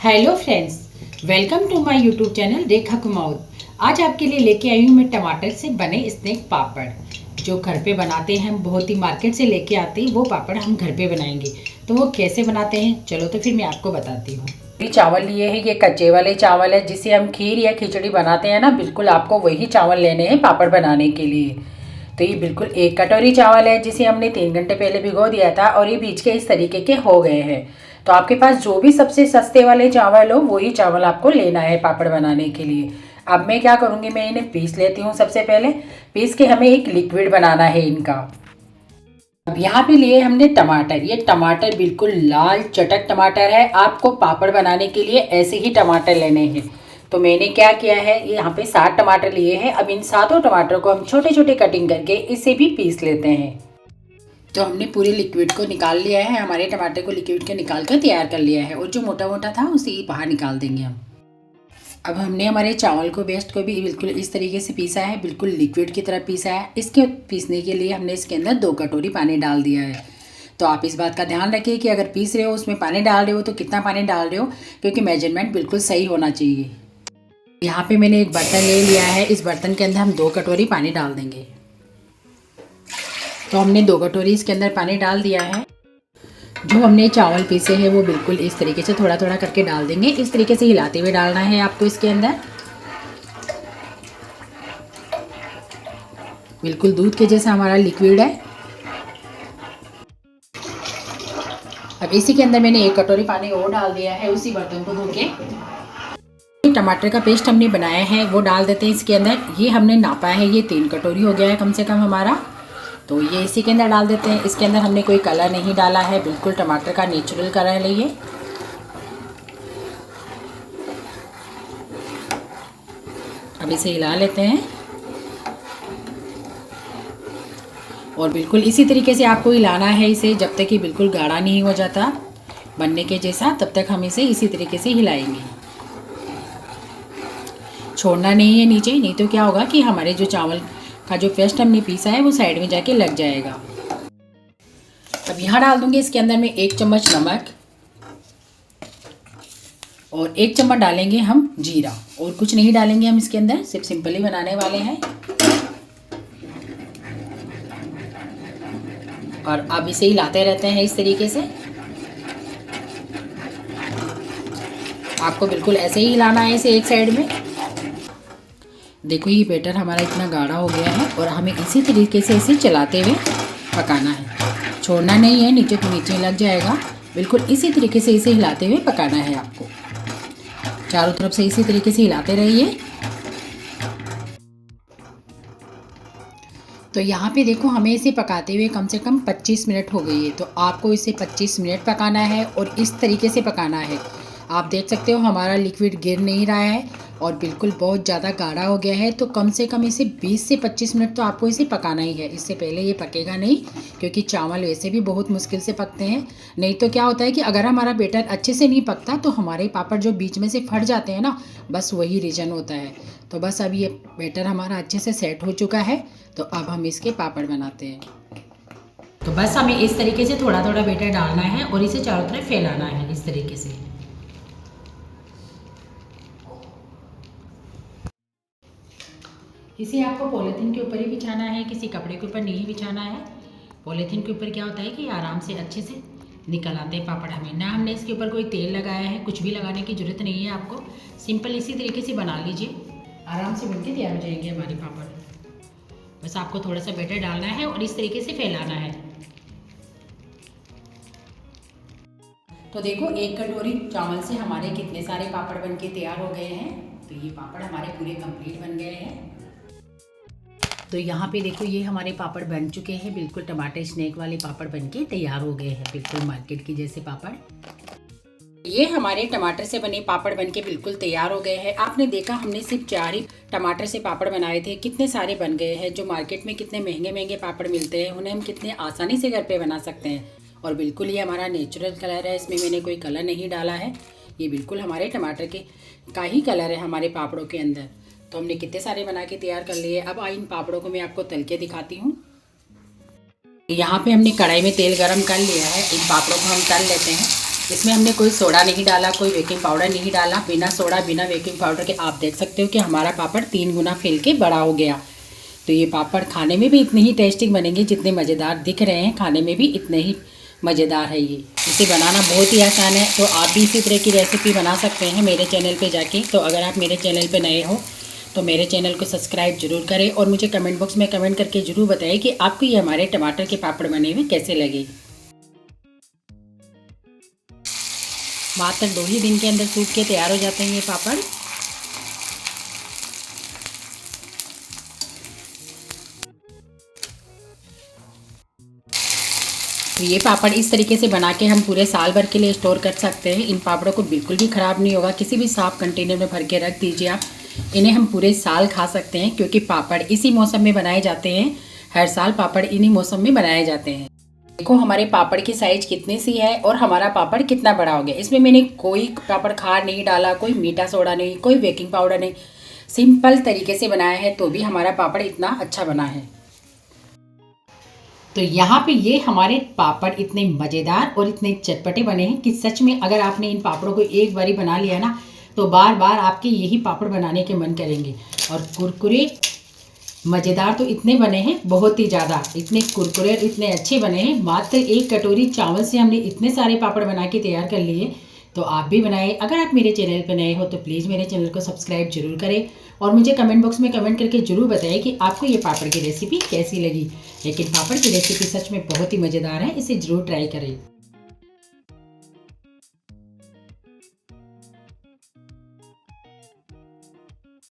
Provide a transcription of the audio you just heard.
Hello friends, welcome to my YouTube channel Rekha कुमाऊद। आज आपके लिए लेके आई हूँ मैं टमाटर से बने स्नैक पापड़, जो घर पे बनाते हैं हम। बहुत ही मार्केट से लेके आते हैं वो पापड़ हम घर पे बनाएंगे। तो वो कैसे बनाते हैं, चलो तो फिर मैं आपको बताती हूँ। ये चावल लिए हैं, ये कच्चे वाले चावल है जिसे हम खीर या खिचड़ी बनाते हैं ना, बिल्कुल आपको वही चावल लेने हैं पापड़ बनाने के लिए। तो ये बिल्कुल 1 कटोरी चावल है जिसे हमने 3 घंटे पहले भिगो दिया था और ये भीज के इस तरीके के हो गए हैं। तो आपके पास जो भी सबसे सस्ते वाले चावल हो वही चावल आपको लेना है पापड़ बनाने के लिए। अब मैं क्या करूँगी, मैं इन्हें पीस लेती हूँ। सबसे पहले पीस के हमें एक लिक्विड बनाना है इनका। अब यहाँ पे लिए हमने टमाटर। ये टमाटर बिल्कुल लाल चटक टमाटर है। आपको पापड़ बनाने के लिए ऐसे ही टमाटर लेने हैं। तो मैंने क्या किया है, ये यहाँ पे 7 टमाटर लिए हैं। अब इन 7 टमाटर को हम छोटे छोटे कटिंग करके इसे भी पीस लेते हैं। तो हमने पूरे लिक्विड को निकाल लिया है, हमारे टमाटर को लिक्विड के निकाल कर तैयार कर लिया है और जो मोटा मोटा था उसे बाहर निकाल देंगे हम। अब हमने हमारे चावल को पेस्ट को भी बिल्कुल इस तरीके से पीसा है, बिल्कुल लिक्विड की तरह पीसा है। इसके पीसने के लिए हमने इसके अंदर 2 कटोरी पानी डाल दिया है। तो आप इस बात का ध्यान रखिए कि अगर पीस रहे हो उसमें पानी डाल रहे हो तो कितना पानी डाल रहे हो, क्योंकि मेजरमेंट बिल्कुल सही होना चाहिए। यहाँ पे मैंने एक बर्तन ले लिया है, इस बर्तन के अंदर हम 2 कटोरी पानी डाल देंगे। तो हमने 2 कटोरी इसके अंदर पानी डाल दिया है। जो हमने चावल पीसे हैं वो बिल्कुल इस तरीके से थोड़ा थोड़ा करके डाल देंगे। इस तरीके से हिलाते हुए डालना है आपको इसके अंदर, बिल्कुल दूध के जैसा हमारा लिक्विड है। अब इसी के अंदर मैंने 1 कटोरी पानी और डाल दिया है, उसी बर्तन को धो के। टमाटर का पेस्ट हमने बनाया है वो डाल देते हैं इसके अंदर। ये हमने नापा है, ये 3 कटोरी हो गया है कम से कम हमारा। तो ये इसी के अंदर डाल देते हैं। इसके अंदर हमने कोई कलर नहीं डाला है, बिल्कुल टमाटर का नेचुरल कलर है ये। अब इसे हिला लेते हैं और बिल्कुल इसी तरीके से आपको हिलाना है इसे, जब तक कि बिल्कुल गाढ़ा नहीं हो जाता बनने के जैसा, तब तक हम इसे इसी तरीके से हिलाएंगे। छोड़ना नहीं है नीचे, नहीं तो क्या होगा कि हमारे जो चावल का जो पेस्ट हमने पीसा है वो साइड में जाके लग जाएगा। अब यहाँ डाल दूंगी इसके अंदर में 1 चम्मच नमक और 1 चम्मच डालेंगे हम जीरा। और कुछ नहीं डालेंगे हम इसके अंदर, सिर्फ सिंपल ही बनाने वाले हैं। और अब इसे हिलाते रहते हैं इस तरीके से। आपको बिल्कुल ऐसे ही हिलाना है इसे एक साइड में। देखो ये बैटर हमारा इतना गाढ़ा हो गया है और हमें इसी तरीके से इसे चलाते हुए पकाना है। छोड़ना नहीं है, नीचे तो नीचे लग जाएगा। बिल्कुल इसी तरीके से इसे हिलाते हुए पकाना है आपको। चारों तरफ से इसी तरीके से हिलाते रहिए। तो यहाँ पे देखो हमें इसे पकाते हुए कम से कम 25 मिनट हो गई है। तो आपको इसे 25 मिनट पकाना है और इस तरीके से पकाना है। आप देख सकते हो हमारा लिक्विड गिर नहीं रहा है और बिल्कुल बहुत ज़्यादा गाढ़ा हो गया है। तो कम से कम इसे 20 से 25 मिनट तो आपको इसे पकाना ही है। इससे पहले ये पकेगा नहीं, क्योंकि चावल वैसे भी बहुत मुश्किल से पकते हैं। नहीं तो क्या होता है कि अगर हमारा बैटर अच्छे से नहीं पकता तो हमारे पापड़ जो बीच में से फट जाते हैं ना, बस वही रीज़न होता है। तो बस अब ये बैटर हमारा अच्छे से सेट हो चुका है। तो अब हम इसके पापड़ बनाते हैं। तो बस हमें इस तरीके से थोड़ा थोड़ा बैटर डालना है और इसे चारों तरफ फैलाना है इस तरीके से। इसे आपको पॉलीथीन के ऊपर ही बिछाना है, किसी कपड़े के ऊपर नहीं बिछाना है। पॉलीथीन के ऊपर क्या होता है कि आराम से अच्छे से निकल आते हैं पापड़। हमें ना हमने इसके ऊपर कोई तेल लगाया है, कुछ भी लगाने की ज़रूरत नहीं है आपको। सिंपल इसी तरीके से बना लीजिए, आराम से बनके तैयार हो जाएंगे हमारे पापड़। बस आपको थोड़ा सा बैटर डालना है और इस तरीके से फैलाना है। तो देखो 1 कटोरी चावल से हमारे कितने सारे पापड़ बनके तैयार हो गए हैं। तो ये पापड़ हमारे पूरे कंप्लीट बन गए हैं। तो यहाँ पे देखो ये हमारे पापड़ बन चुके हैं, बिल्कुल टमाटर स्नैक वाले पापड़ बनके तैयार हो गए हैं, बिल्कुल मार्केट की जैसे पापड़। ये हमारे टमाटर से बने पापड़ बनके बिल्कुल तैयार हो गए हैं। आपने देखा हमने सिर्फ 4 ही टमाटर से पापड़ बनाए थे, कितने सारे बन गए हैं। जो मार्केट में कितने महंगे महंगे पापड़ मिलते हैं उन्हें हम कितने आसानी से घर पे बना सकते हैं। और बिल्कुल ये हमारा नेचुरल कलर है, इसमें मैंने कोई कलर नहीं डाला है। ये बिल्कुल हमारे टमाटर के का ही कलर है हमारे पापड़ों के अंदर। तो हमने कितने सारे बना के तैयार कर लिए। अब इन पापड़ों को मैं आपको तल के दिखाती हूँ। यहाँ पे हमने कढ़ाई में तेल गरम कर लिया है, इन पापड़ों को हम तल लेते हैं। इसमें हमने कोई सोडा नहीं डाला, कोई बेकिंग पाउडर नहीं डाला। बिना सोडा बिना बेकिंग पाउडर के आप देख सकते हो कि हमारा पापड़ 3 गुना फैल के बड़ा हो गया। तो ये पापड़ खाने में भी इतने ही टेस्टी बनेंगे, जितने मज़ेदार दिख रहे हैं खाने में भी इतने ही मज़ेदार है ये। इसे बनाना बहुत ही आसान है, तो आप भी इसी तरह की रेसिपी बना सकते हैं मेरे चैनल पे जाके। तो अगर आप मेरे चैनल पे नए हो तो मेरे चैनल को सब्सक्राइब जरूर करें और मुझे कमेंट बॉक्स में कमेंट करके ज़रूर बताएं कि आपको ये हमारे टमाटर के पापड़ बने हुए कैसे लगे। मात्र 2 ही दिन के अंदर सूख के तैयार हो जाते हैं ये पापड़। तो ये पापड़ इस तरीके से बना के हम पूरे साल भर के लिए स्टोर कर सकते हैं। इन पापड़ों को बिल्कुल भी ख़राब नहीं होगा, किसी भी साफ कंटेनर में भर के रख दीजिए आप। इन्हें हम पूरे साल खा सकते हैं, क्योंकि पापड़ इसी मौसम में बनाए जाते हैं। हर साल पापड़ इन्हीं मौसम में बनाए जाते हैं। देखो हमारे पापड़ की साइज कितनी सी है और हमारा पापड़ कितना बड़ा हो गया। इसमें मैंने कोई पापड़ खार नहीं डाला, कोई मीठा सोडा नहीं, कोई बेकिंग पाउडर नहीं, सिंपल तरीके से बनाया है, तो भी हमारा पापड़ इतना अच्छा बना है। तो यहाँ पे ये हमारे पापड़ इतने मज़ेदार और इतने चटपटे बने हैं कि सच में अगर आपने इन पापड़ों को एक बारी बना लिया ना, तो बार बार आपके यही पापड़ बनाने के मन करेंगे। और कुरकुरे मज़ेदार तो इतने बने हैं, बहुत ही ज़्यादा, इतने कुरकुरे इतने अच्छे बने हैं। मात्र 1 कटोरी चावल से हमने इतने सारे पापड़ बना के तैयार कर लिए। तो आप भी बनाएं। अगर आप मेरे चैनल पर नए हो तो प्लीज़ मेरे चैनल को सब्सक्राइब जरूर करें और मुझे कमेंट बॉक्स में कमेंट करके ज़रूर बताएं कि आपको ये पापड़ की रेसिपी कैसी लगी। लेकिन पापड़ की रेसिपी सच में बहुत ही मज़ेदार है, इसे ज़रूर ट्राई करें।